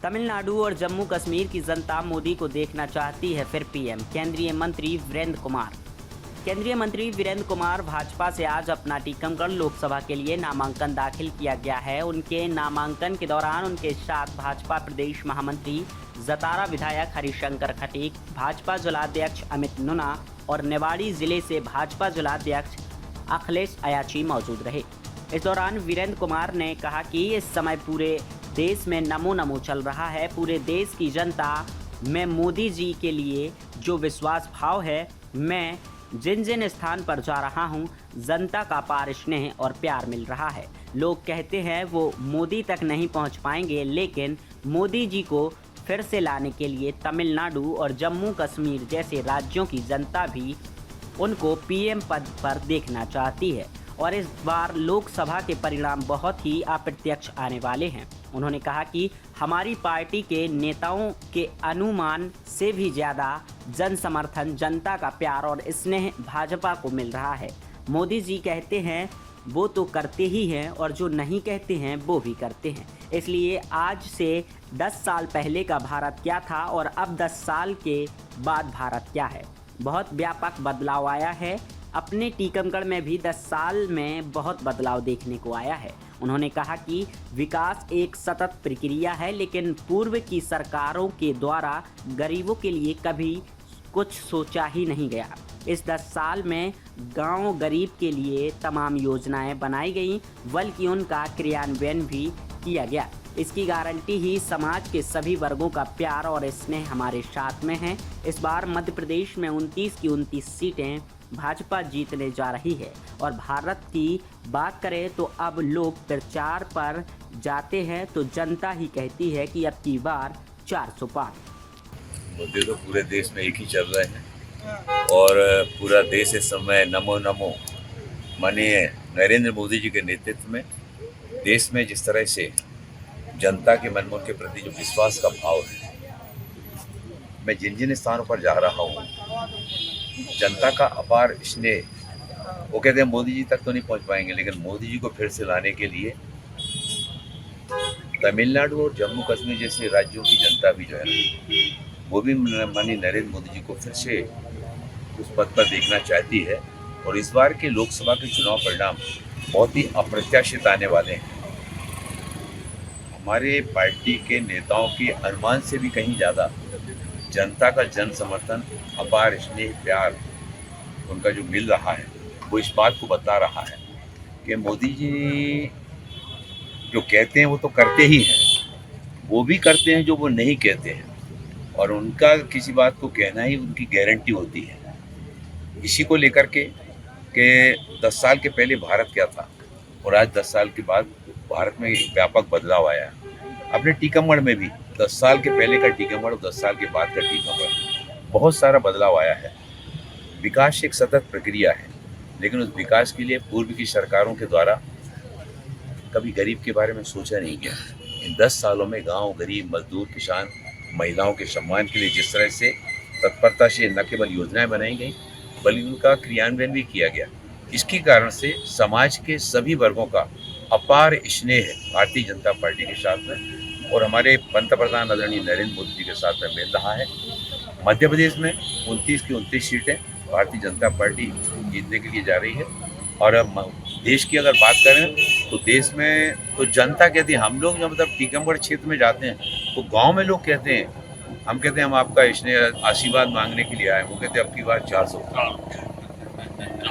तमिलनाडु और जम्मू कश्मीर की जनता मोदी को देखना चाहती है फिर पीएम। केंद्रीय मंत्री वीरेंद्र कुमार भाजपा से आज अपना टीकमगढ़ लोकसभा के लिए नामांकन दाखिल किया गया है। उनके नामांकन के दौरान उनके साथ भाजपा प्रदेश महामंत्री जतारा विधायक हरिशंकर खटीक, भाजपा जिलाध्यक्ष अमित नुना और निवाड़ी जिले से भाजपा जिलाध्यक्ष अखिलेश अयाची मौजूद रहे। इस दौरान वीरेंद्र कुमार ने कहा कि इस समय पूरे देश में नमो नमो चल रहा है। पूरे देश की जनता में मोदी जी के लिए जो विश्वास भाव है, मैं जिन जिन स्थान पर जा रहा हूं, जनता का अपार स्नेह और प्यार मिल रहा है। लोग कहते हैं वो मोदी तक नहीं पहुंच पाएंगे, लेकिन मोदी जी को फिर से लाने के लिए तमिलनाडु और जम्मू कश्मीर जैसे राज्यों की जनता भी उनको पीएम पद पर देखना चाहती है और इस बार लोकसभा के परिणाम बहुत ही अप्रत्यक्ष आने वाले हैं। उन्होंने कहा कि हमारी पार्टी के नेताओं के अनुमान से भी ज़्यादा जन समर्थन, जनता का प्यार और स्नेह भाजपा को मिल रहा है। मोदी जी कहते हैं वो तो करते ही हैं और जो नहीं कहते हैं वो भी करते हैं। इसलिए आज से 10 साल पहले का भारत क्या था और अब 10 साल के बाद भारत क्या है, बहुत व्यापक बदलाव आया है। अपने टीकमगढ़ में भी 10 साल में बहुत बदलाव देखने को आया है। उन्होंने कहा कि विकास एक सतत प्रक्रिया है, लेकिन पूर्व की सरकारों के द्वारा गरीबों के लिए कभी कुछ सोचा ही नहीं गया। इस 10 साल में गांव गरीब के लिए तमाम योजनाएं बनाई गई, बल्कि उनका क्रियान्वयन भी किया गया। इसकी गारंटी ही समाज के सभी वर्गों का प्यार और स्नेह हमारे साथ में है। इस बार मध्य प्रदेश में 29 की 29 सीटें भाजपा जीतने जा रही है और भारत की बात करें तो अब लोग प्रचार पर जाते हैं तो जनता ही कहती है कि अब की बार 400 पार। मुद्दे तो पूरे देश में एक ही चल रहे हैं और पूरा देश इस समय नमो नमो माननीय नरेंद्र मोदी जी के नेतृत्व में देश में जिस तरह से जनता के मन के प्रति जो विश्वास का भाव है, मैं जिन जिन स्थानों पर जा रहा हूँ, जनता का अपार स्नेह। वो कहते हैं मोदी जी तक तो नहीं पहुँच पाएंगे, लेकिन मोदी जी को फिर से लाने के लिए तमिलनाडु और जम्मू कश्मीर जैसे राज्यों की जनता भी जो है वो भी माननीय नरेंद्र मोदी जी को फिर से उस पद पर देखना चाहती है। और इस बार के लोकसभा के चुनाव परिणाम बहुत ही अप्रत्याशित आने वाले हैं। हमारे पार्टी के नेताओं के अनुमान से भी कहीं ज़्यादा जनता का जन समर्थन, अपार स्नेह, प्यार उनका जो मिल रहा है, वो इस बात को बता रहा है कि मोदी जी जो कहते हैं वो तो करते ही हैं, वो भी करते हैं जो वो नहीं कहते हैं, और उनका किसी बात को कहना ही उनकी गारंटी होती है। इसी को लेकर के 10 साल के पहले भारत क्या था और आज 10 साल के बाद भारत में एक व्यापक बदलाव आया। अपने टीकमगढ़ में भी 10 साल के पहले का टीकमगढ़ और 10 साल के बाद का टीकमगढ़ बहुत सारा बदलाव आया है। विकास एक सतत प्रक्रिया है, लेकिन उस विकास के लिए पूर्व की सरकारों के द्वारा कभी गरीब के बारे में सोचा नहीं गया। इन 10 सालों में गांव, गरीब, मजदूर, किसान, महिलाओं के सम्मान के लिए जिस तरह से तत्परता से न केवल योजनाएं बनाई गई, बल्कि उनका क्रियान्वयन भी किया गया। इसके कारण से समाज के सभी वर्गों का अपार स्नेह है भारतीय जनता पार्टी के साथ में और हमारे पंतप्रधान आदरणीय नरेंद्र मोदी जी के साथ में मिल रहा है। मध्य प्रदेश में 29 की 29 सीटें भारतीय जनता पार्टी जीतने के लिए जा रही है। और देश की अगर बात करें तो देश में तो जनता कहती है, हम लोग जो मतलब टीकमगढ़ क्षेत्र में जाते हैं तो गांव में लोग कहते हैं, हम कहते हैं हम आपका स्नेह आशीर्वाद मांगने के लिए आए, वो कहते हैं अब की बार 400।